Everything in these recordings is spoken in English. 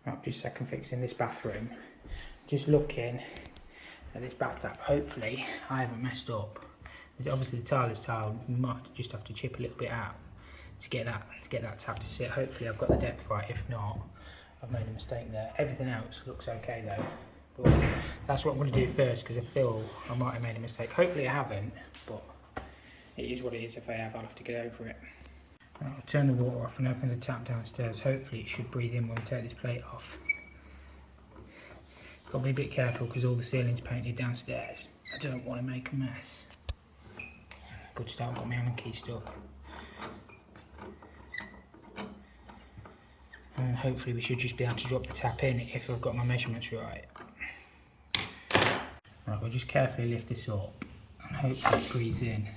Right, just second fixing this bathroom. Just looking at this bath tap. Hopefully I haven't messed up. Obviously the tile is tiled. We might just have to chip a little bit out to get that tap to sit. Hopefully I've got the depth right. If not, I've made a mistake there. Everything else looks okay though. But that's what I'm going to do first, because I feel I might have made a mistake. Hopefully I haven't, but it is what it is. If I have, I'll have to get over it. Right, I'll turn the water off and open the tap downstairs. Hopefully it should breathe in when we take this plate off. Got to be a bit careful because all the ceiling's painted downstairs. I don't want to make a mess. Good start, got my Allen key stuck. And hopefully we should just be able to drop the tap in if I've got my measurements right. Right, we'll just carefully lift this up and hopefully it breathes in.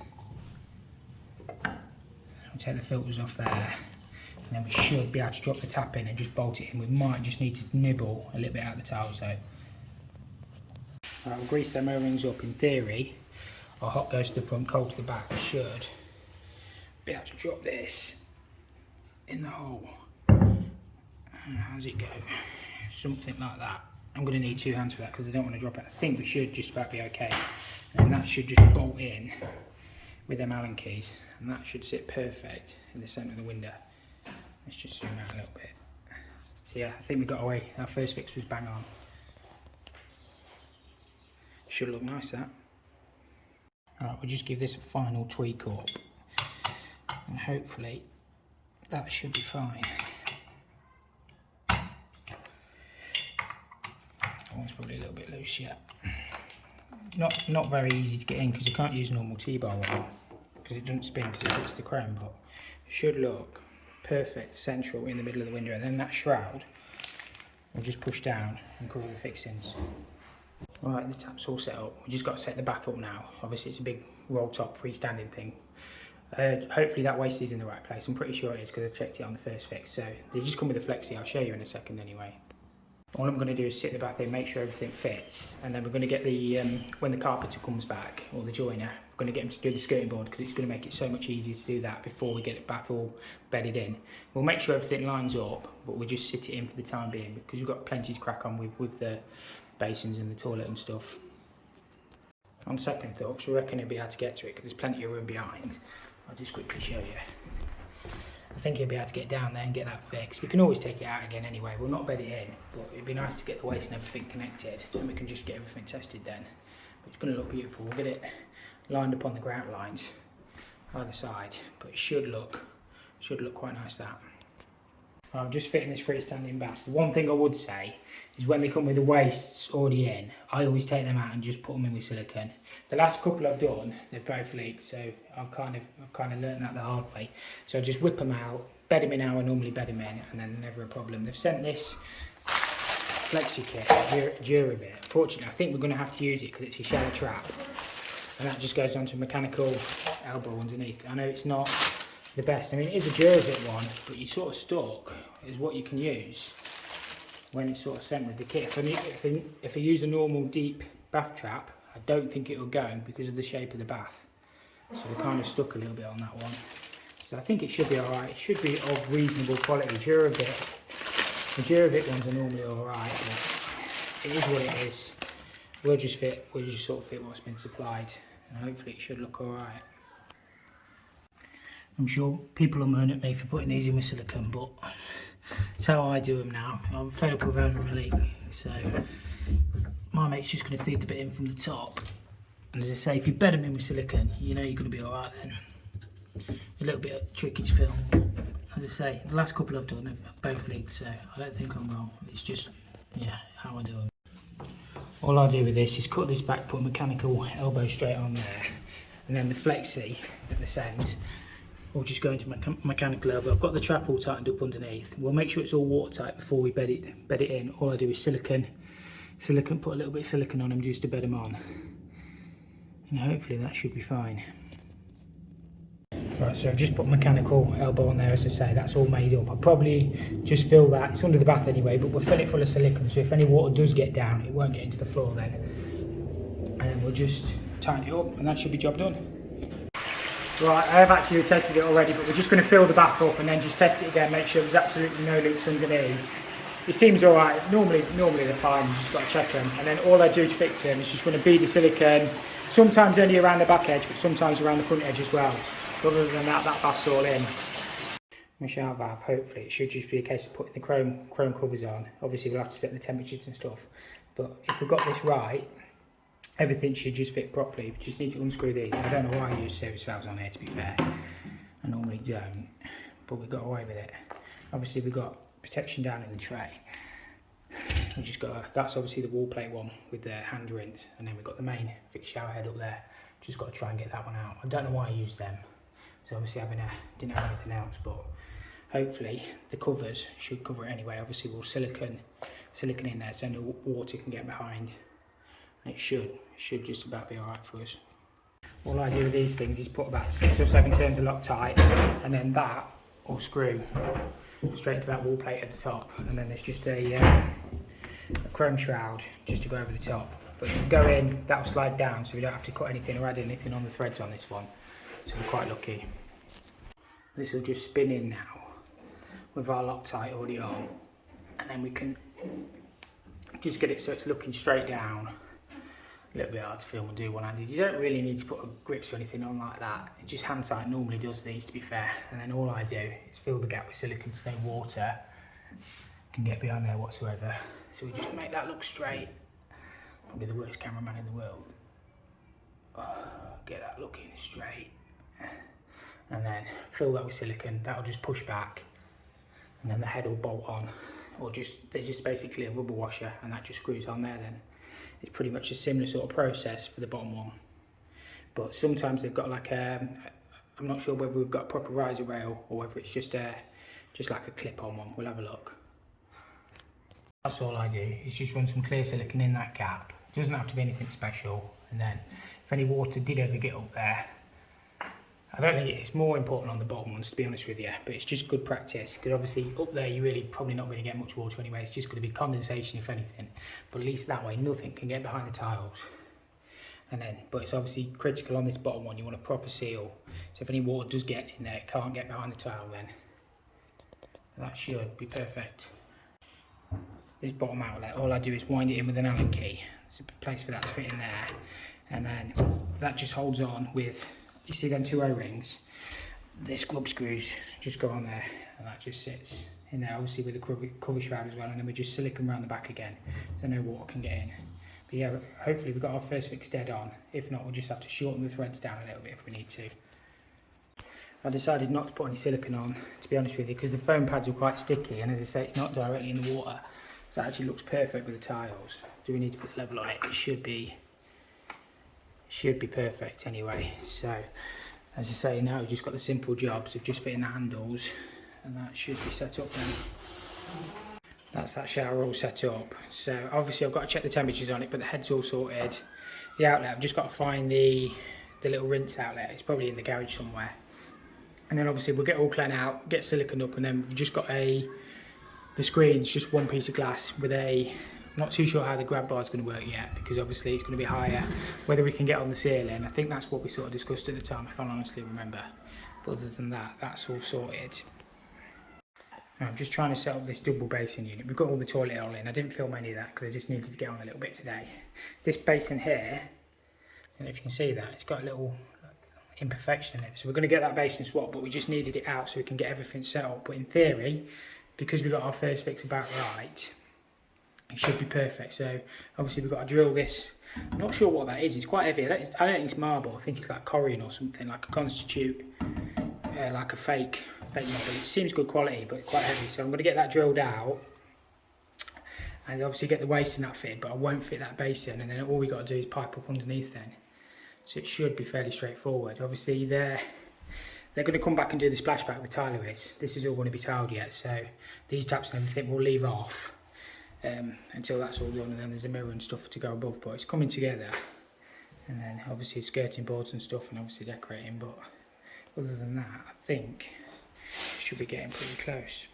I'll take the filters off there, and then we should be able to drop the tap in and just bolt it in. We might just need to nibble a little bit out of the tiles though. Right, we'll grease them O-rings up. In theory, our hot goes to the front, cold to the back. We should be able to drop this in the hole. And how's it go? Something like that. I'm going to need 2 hands for that because I don't want to drop it. I think we should just about be okay. And that should just bolt in with them Allen keys. And that should sit perfect in the centre of the window. Let's just zoom out a little bit. So yeah, I think we got away. Our first fix was bang on. Should look nice, that. Alright, we'll just give this a final tweak up. And hopefully that should be fine. That one's probably a little bit loose yet. Not very easy to get in because you can't use normal T-bar one because it doesn't spin because it hits the chrome, but should look perfect central in the middle of the window. And then that shroud will just push down and cover the fixings. Right, the tap's all set up. We just got to set the bath up now. Obviously it's a big roll top freestanding thing. Hopefully that waste is in the right place. I'm pretty sure it is because I checked it on the first fix. So they just come with a flexi. I'll show you in a second anyway. All I'm going to do is sit the bath in, make sure everything fits, and then we're going to get the, when the carpenter comes back, or the joiner, we're going to get him to do the skirting board because it's going to make it so much easier to do that before we get the bath all bedded in. We'll make sure everything lines up, but we'll just sit it in for the time being because we've got plenty to crack on with the basins and the toilet and stuff. On second thoughts, we reckon he'll be able to get to it because there's plenty of room behind. I'll just quickly show you. I think he'll be able to get down there and get that fixed. We can always take it out again anyway. We'll not bed it in, but it'd be nice to get the waste and everything connected, and we can just get everything tested then. But it's going to look beautiful. We'll get it lined up on the grout lines either side, but it should look quite nice, that. I'm just fitting this freestanding bath. One thing I would say is when they come with the wastes already in, I always take them out and just put them in with silicone. The last couple I've done, they've both leaked, so I've kind of learn't that the hard way. So I just whip them out, bed them in how I normally bed them in, and then never a problem. They've sent this flexi kit, Durabit. Fortunately, I think we're going to have to use it because it's a shallow trap, and that just goes onto a mechanical elbow underneath. I know it's not the best. I mean, it is a Durabit one, but you're sort of stuck is what you can use when it's sort of sent with the kit. If I use a normal deep bath trap, I don't think it will go because of the shape of the bath. So we're kind of stuck a little bit on that one. So I think it should be alright. It should be of reasonable quality. The Durabit ones are normally alright, but it is what it is. We'll just sort of fit what's been supplied, and hopefully it should look alright. I'm sure people will moan at me for putting these in with silicone, but it's how I do them now. I'm fed up with overmilling, so my mate's just going to feed the bit in from the top. And as I say, if you bed them in with silicone, you know you're going to be alright then. A little bit of tricky to film. As I say, the last couple I've done have both leaked, so I don't think I'm wrong. It's just, yeah, how I do them. All I do with this is cut this back, put a mechanical elbow straight on there, and then the flexi at the end will just go into mechanical elbow. I've got the trap all tightened up underneath. We'll make sure it's all watertight before we bed it in. All I do is silicone, put a little bit of silicone on them just to bed them on. And hopefully that should be fine. Right, so I've just put mechanical elbow on there, as I say, that's all made up. I'll probably just fill that, it's under the bath anyway, but we'll fill it full of silicone, so if any water does get down, it won't get into the floor then. And then we'll just tighten it up, and that should be job done. Right, I have actually tested it already, but we're just going to fill the bath up and then just test it again, make sure there's absolutely no leaks underneath. it seems alright. Normally they're fine, you just got to check them. And then all I do to fix them is just going to bead the silicone, sometimes only around the back edge, but sometimes around the front edge as well. But other than that, that's all in. My shower valve, hopefully, it should just be a case of putting the chrome covers on. Obviously we'll have to set the temperatures and stuff. But if we've got this right, everything should just fit properly. We just need to unscrew these. I don't know why I use service valves on here, to be fair. I normally don't, but we got away with it. Obviously we've got protection down in the tray. We just got that's obviously the wall plate one with the hand rinse, and then we've got the main fixed shower head up there. Just got to try and get that one out. I don't know why I used them. So obviously didn't have anything else, but hopefully the covers should cover it anyway. Obviously we'll silicone in there so no water can get behind. And it should just about be alright for us. All I do with these things is put about 6 or 7 turns of Loctite, and then that will screw straight into that wall plate at the top, and then there's just a chrome shroud just to go over the top. But if you go in, that'll slide down, so we don't have to cut anything or add anything on the threads on this one. So we're quite lucky. This will just spin in now with our Loctite already on, and then we can just get it so it's looking straight down. A little bit hard to film and do one-handed. You don't really need to put grips or anything on like that. It just hand tight normally does these, to be fair. And then all I do is fill the gap with silicone so no water can get behind there whatsoever. So we just make that look straight. Probably the worst cameraman in the world. Get that looking straight. And then fill that with silicone. That'll just push back. And then the head will bolt on. Or there's just basically a rubber washer, and that just screws on there then. It's pretty much a similar sort of process for the bottom one, but sometimes they've got like I'm not sure whether we've got a proper riser rail or whether it's just like a clip-on one. We'll have a look. That's all I do, is just run some clear silicone in that gap. It doesn't have to be anything special, and then if any water did ever get up there, I don't think it's more important on the bottom ones, to be honest with you, but it's just good practice, because obviously up there you're really probably not going to get much water anyway. It's just going to be condensation if anything, but at least that way nothing can get behind the tiles. And then, but it's obviously critical on this bottom one, you want a proper seal, so if any water does get in there, it can't get behind the tile then. And that should be perfect. This bottom outlet, all I do is wind it in with an Allen key. There's a place for that to fit in there, and then that just holds on with, you see them 2 O-rings, the scrub screws just go on there, and that just sits in there, obviously with the cover shroud as well, and then we just silicone around the back again, so no water can get in. But yeah, hopefully we've got our first fix dead on. If not, we'll just have to shorten the threads down a little bit if we need to. I decided not to put any silicone on, to be honest with you, because the foam pads are quite sticky, and as I say, it's not directly in the water, so it actually looks perfect with the tiles. Do we need to put the level on it? It should be perfect anyway. So as I say, now we've just got the simple jobs of just fitting the handles, and that should be set up then. That's that shower all set up. So obviously I've got to check the temperatures on it, but the head's all sorted. The outlet, I've just got to find the little rinse outlet. It's probably in the garage somewhere. And then obviously we'll get all cleaned out, get silicone up, and then we've just got the screen's just one piece of glass with I'm not too sure how the grab bar is going to work yet, because obviously it's going to be higher, whether we can get on the ceiling. I think that's what we sort of discussed at the time, if I honestly remember. But other than that, that's all sorted. Now I'm just trying to set up this double basin unit. We've got all the toilet all in. I didn't film any of that because I just needed to get on a little bit today. This basin here, I don't know if you can see that, it's got a little imperfection in it. So we're going to get that basin swapped, but we just needed it out so we can get everything set up. But in theory, because we got our first fix about right, it should be perfect. So obviously we've got to drill this. I'm not sure what that is. It's quite heavy. I don't think it's marble. I think it's like corian or something, like a constitute, like a fake marble. It seems good quality, but it's quite heavy. So I'm going to get that drilled out, and obviously get the waste in that fitted. But I won't fit that basin, and then all we got to do is pipe up underneath then. So it should be fairly straightforward. Obviously they're going to come back and do the splashback with tileries. This is all going to be tiled yet, so these taps and everything we'll leave off until that's all done, and then there's a mirror and stuff to go above, but it's coming together. And then obviously skirting boards and stuff, and obviously decorating, but other than that, I think should be getting pretty close.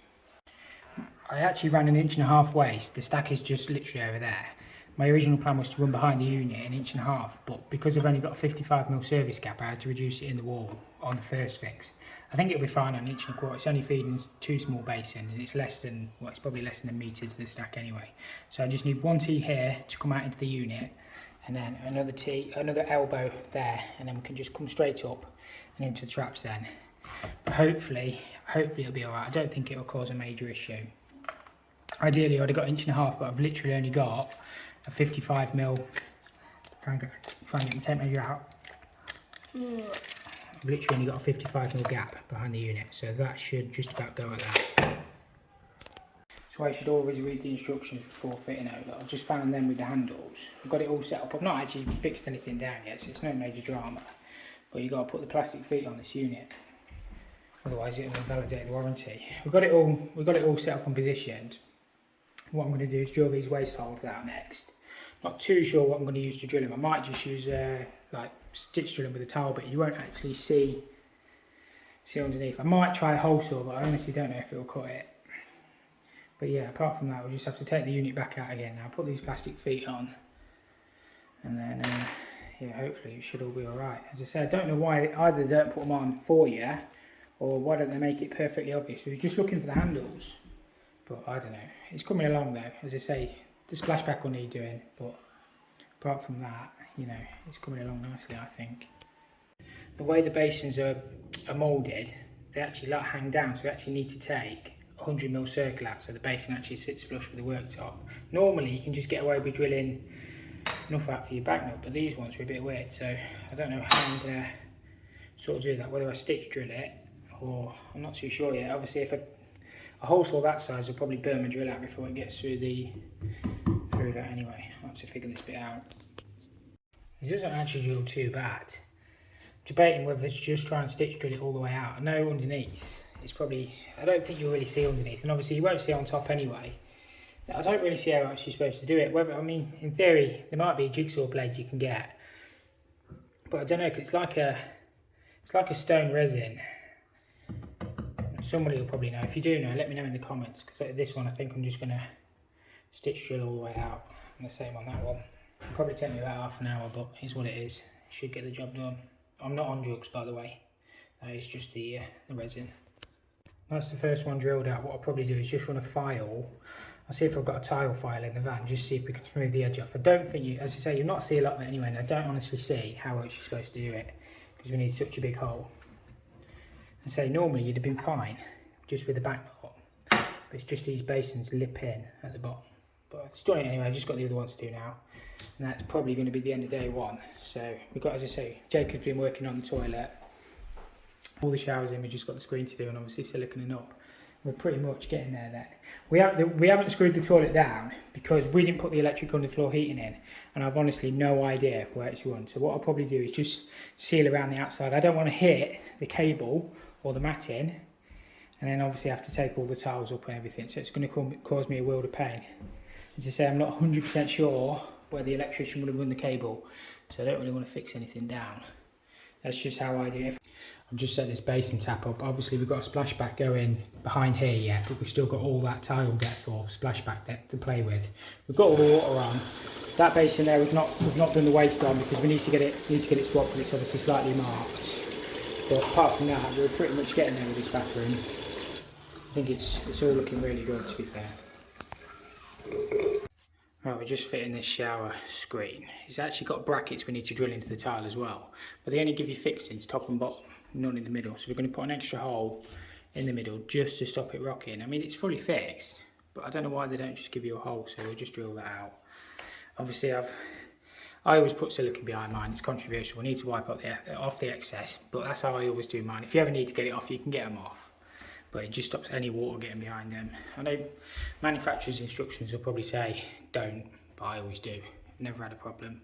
I actually ran 1.5 inch waste. The stack is just literally over there. my original plan was to run behind the unit 1.5 inches, but because I've only got a 55mm service gap, I had to reduce it in the wall on the first fix. I think it'll be fine on 1.25 inches. It's only feeding 2 small basins, and it's less than, well, it's probably less than a metre to the stack anyway. So I just need 1 T here to come out into the unit, and then another T, another elbow there, and then we can just come straight up and into the traps then. But hopefully it'll be alright. I don't think it'll cause a major issue. Ideally I'd have got 1.5 inches, but I've literally only got a 55mm. Try and get the tape measure out. I've literally only got a 55mm gap behind the unit, so that should just about go at that. So I should always read the instructions before fitting out. I've just found them with the handles. I've got it all set up. I've not actually fixed anything down yet, so it's no major drama. But you've got to put the plastic feet on this unit, otherwise it'll invalidate the warranty. We've got it all set up and positioned. What I'm going to do is drill these waste holes out next. Not too sure what I'm going to use to drill them. I might just use like stitch drilling with a towel, but you won't actually see underneath. I might try a hole saw, but I honestly don't know if it'll cut it. But yeah, apart from that, we'll just have to take the unit back out again now, put these plastic feet on, and then yeah, hopefully it should all be alright. As I say, I don't know why either they don't put them on for you, or why don't they make it perfectly obvious. We were just looking for the handles, but I don't know. It's coming along though. As I say, the splashback will need doing, but apart from that, you know, it's coming along nicely, I think. The way the basins are moulded, they actually like hang down, so we actually need to take 100mm circle out so the basin actually sits flush with the worktop. Normally you can just get away with drilling enough out for your back nut, but these ones are a bit weird, so I don't know how I'm going to sort of do that, whether I stitch drill it or I'm not too sure yet. Obviously if a hole saw that size will probably burn my drill out before it gets through that anyway. I'll have to figure this bit out. It doesn't actually drill too bad. I'm debating whether it's just try and stitch drill it all the way out. I know underneath it's probably, I don't think you'll really see underneath, and obviously you won't see on top anyway. I don't really see how else you're supposed to do it. Whether, I mean, in theory there might be a jigsaw blade you can get, but I don't know, 'cause it's like a stone resin. Somebody will probably know. If you do know, let me know in the comments, because this one I think I'm just going to stitch drill all the way out, and the same on that one. It'll probably take me about half an hour, but it's what it is. Should get the job done. I'm not on drugs, by the way. It's just the resin. That's the first one drilled out. What I'll probably do is just run a file. I'll see if I've got a tile file in the van, just see if we can smooth the edge off. I don't think you, as I say, you'll not see a lot of it anyway, and I don't honestly see how else you're supposed to do it, because we need such a big hole. I say normally you'd have been fine, just with the back nut, but it's just these basins lip in at the bottom. But I've done it anyway, I've just got the other one to do now, and that's probably going to be the end of day one. So we've got, as I say, Jacob's been working on the toilet, all the showers in, we just got the screen to do, and obviously siliconing up. We're pretty much getting there then. We haven't screwed the toilet down because we didn't put the electric underfloor heating in, and I've honestly no idea where it's run. So what I'll probably do is just seal around the outside. I don't want to hit the cable or the matting, and then obviously have to take all the tiles up and everything, so it's going to cause me a world of pain. As I say, I'm not 100% sure where the electrician would have run the cable, so I don't really want to fix anything down. That's just how I do it. I've just set this basin tap up. Obviously we've got a splashback going behind here yet, but we've still got all that tile depth or splashback depth to play with. We've got all the water on. That basin there we've not done the waste on because we need to get it swapped, because it's obviously slightly marked. But apart from that, we're pretty much getting there with this bathroom. I think it's all looking really good, to be fair. Right, we're just fitting this shower screen. It's actually got brackets we need to drill into the tile as well, but they only give you fixings top and bottom, none in the middle. So we're going to put an extra hole in the middle just to stop it rocking. I mean, it's fully fixed, but I don't know why they don't just give you a hole, so we'll just drill that out. Obviously I always put silicone behind mine. It's controversial. We need to wipe off the excess, but that's how I always do mine. If you ever need to get it off, you can get them off, but it just stops any water getting behind them. I know manufacturer's instructions will probably say don't, but I always do. Never had a problem.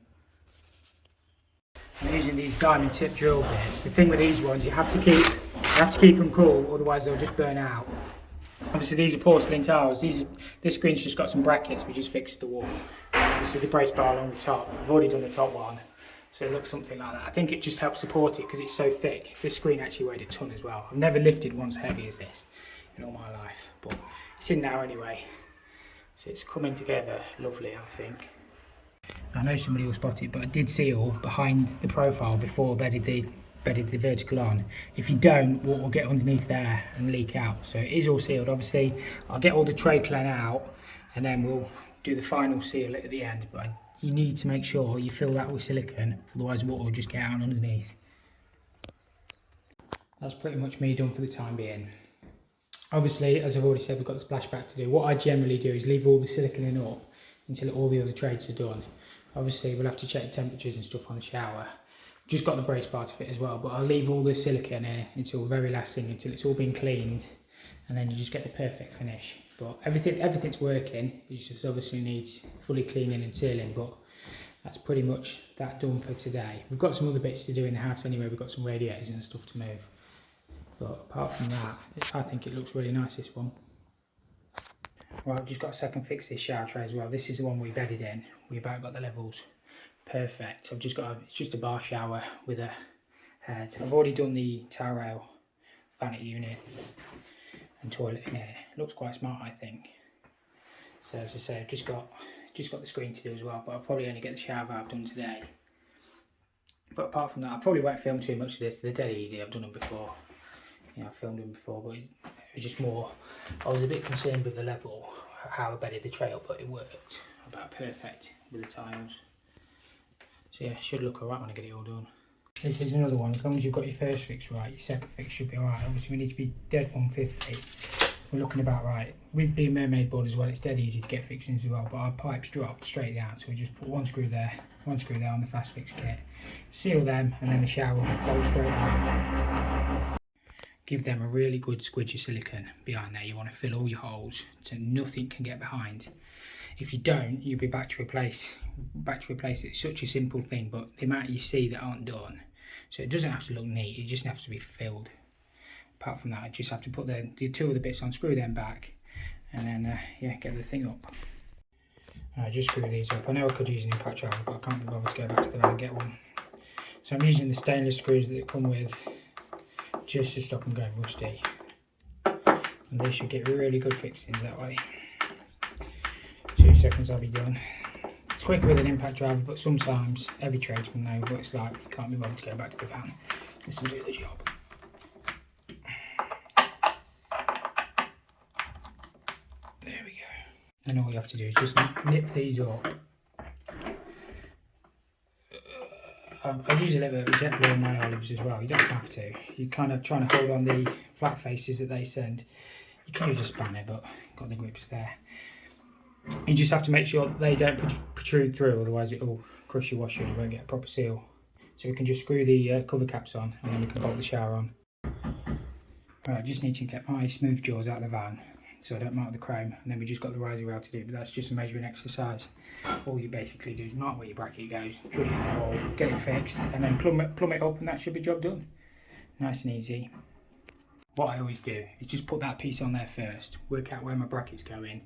I'm using these diamond tip drill bits. The thing with these ones, you have to keep them cool, otherwise they'll just burn out. Obviously these are porcelain tiles. This screen's just got some brackets, we just fixed the wall. Obviously the brace bar along the top, I've already done the top one, so it looks something like that. I think it just helps support it because it's so thick. This screen actually weighed a ton as well. I've never lifted one as heavy as this in all my life, but it's in now anyway. So it's coming together lovely, I think. I know somebody will spot it, but I did seal behind the profile before I bedded the vertical on. If you don't, water will get underneath there and leak out. So it is all sealed. Obviously, I'll get all the tray clan out and then we'll do the final seal at the end. But you need to make sure you fill that with silicone, otherwise water will just get out underneath. That's pretty much me done for the time being. Obviously, as I've already said, we've got the splashback to do. What I generally do is leave all the silicone up until all the other trades are done. Obviously, we'll have to check the temperatures and stuff on the shower. Just got the brace bar to fit as well, but I'll leave all the silicone here until the very last thing, until it's all been cleaned, and then you just get the perfect finish. But everything's working. It just obviously needs fully cleaning and sealing, but that's pretty much that done for today. We've got some other bits to do in the house anyway. We've got some radiators and stuff to move. But apart from that, I think it looks really nice, this one. Right, I've just got a second fix this shower tray as well. This is the one we bedded in. We about got the levels perfect. I've just got it's just a bar shower with a head. I've already done the towel rail vanity unit and toilet in here. It looks quite smart, I think. So as I say, I've just got the screen to do as well, but I'll probably only get the shower valve done today. But apart from that, I probably won't film too much of this. They're dead easy. I've done them before. You know, I've filmed them before, but it was just more, I was a bit concerned with the level, how I bedded the tray up, but it worked about perfect with the tiles. So yeah, it should look alright when I get it all done. This is another one. As long as you've got your first fix right, your second fix should be alright. Obviously we need to be dead 150. We're looking about right. With being mermaid board as well, it's dead easy to get fixings as well, but our pipes dropped straight down, so we just put one screw there on the fast fix kit, seal them, and then the shower will just bolt straight on. Give them a really good squidge of silicone behind there. You want to fill all your holes so nothing can get behind. If you don't, you'll be back to replace it. It's such a simple thing, but the amount you see that aren't done, so it doesn't have to look neat, it just has to be filled. Apart from that, I just have to put the two of the bits on, screw them back, and then yeah, get the thing up. Just screw these up. I know I could use an impact driver, but I can't be bothered to go back to the van and get one. So I'm using the stainless screws that they come with, just to stop them going rusty. And they should get really good fixings that way. 2 seconds I'll be done. It's quicker with an impact driver, but sometimes every tradesman knows what it's like. You can't be bothered to go back to the van. This will do the job. There we go. And all you have to do is just nip these up. I use a little bit of jet blue on my olives as well. You don't have to. You're kind of trying to hold on the flat faces that they send. You can use a spanner, but got the grips there. You just have to make sure that they don't protrude through, otherwise it will crush your washer and you won't get a proper seal. So we can just screw the cover caps on, and then we can bolt the shower on. Right, I just need to get my smooth jaws out of the van so I don't mark the chrome, and then we just got the riser rail to do, but that's just a measuring exercise. All you basically do is mark where your bracket goes, drill it in the wall, get it fixed, and then plumb it up, and that should be job done. Nice and easy. What I always do is just put that piece on there first, work out where my bracket's going.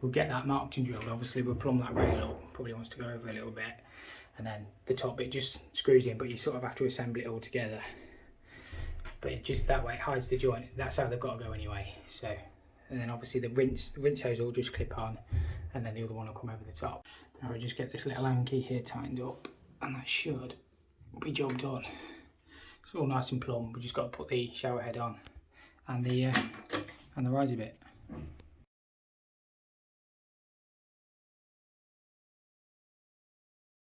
We'll get that marked and drilled. Obviously we'll plumb that rail up, probably wants to go over a little bit, and then the top bit just screws in, but you sort of have to assemble it all together. But it just that way it hides the joint. That's how they've got to go anyway. So, and then obviously the rinse hose will just clip on, and then the other one will come over the top. Now we just get this little Allen key here tightened up, and that should be job done. It's all nice and plumb. We just got to put the shower head on and the riser bit.